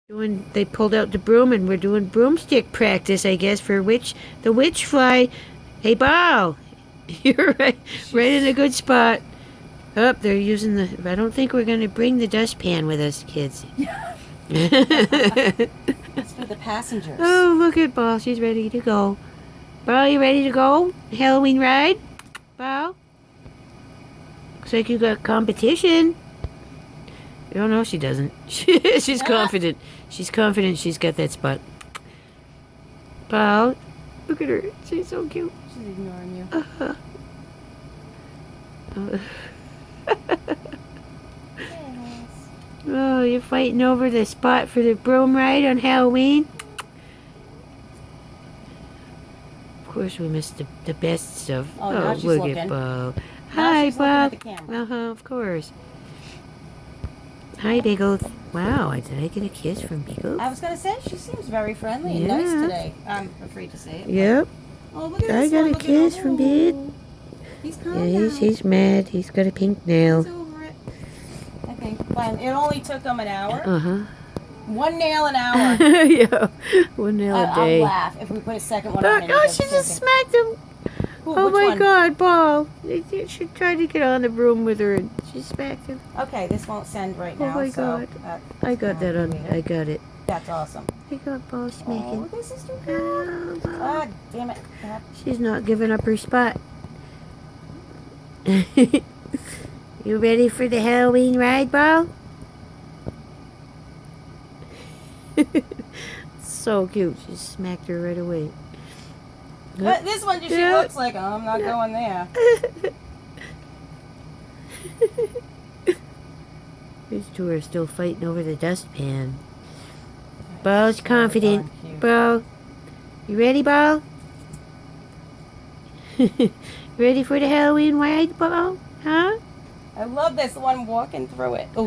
They pulled out the broom and we're doing broomstick practice, I guess, for the witch fly. Hey, Bow, you're right in a good spot. Oh, they're using the. I don't think we're gonna bring the dustpan with us, kids. It's for the passengers. Oh, look at Bow. She's ready to go. Bow, you ready to go? Halloween ride, Bow. Looks like you got competition. Oh no, she doesn't. She's confident. She's confident she's got that spot. Bow, look at her. She's so cute. She's ignoring you. Yes. Oh, you're fighting over the spot for the broom ride on Halloween? Of course we missed the best stuff. Oh, now she's look looking. at Bob. Now Hi, she's looking at Bob. the camera. Of course. Hi, Biggles. Wow, did I get a kiss from Biggles? I was going to say, she seems very friendly and nice today. I'm afraid to say it. Yep. Oh, look at I this got one. a Look at kiss him. from Bid. He's calm Yeah, now. he's mad. He's got a pink nail. He's over it. I think. Fine. It only took him an hour. Uh-huh. One nail an hour. Yeah, one nail a day. I'll laugh if we put a second one on. Oh, she just smacked him. Oh my God, Paul! She tried to get on the broom with her, and she smacked him. Okay, this won't send right now. Oh my God! I got that on. I got it. That's awesome. I got Paul smacking. Oh, this is too Oh, good. Ah, damn it. She's not giving up her spot. You ready for the Halloween ride, Paul? So cute. She smacked her right away. But this one, she looks like, oh, I'm not going there. These two are still fighting over the dustpan. Ball's confident. Ball, you ready, Ball? Ready for the Halloween ride, Ball? Huh? I love this one walking through it. Oh,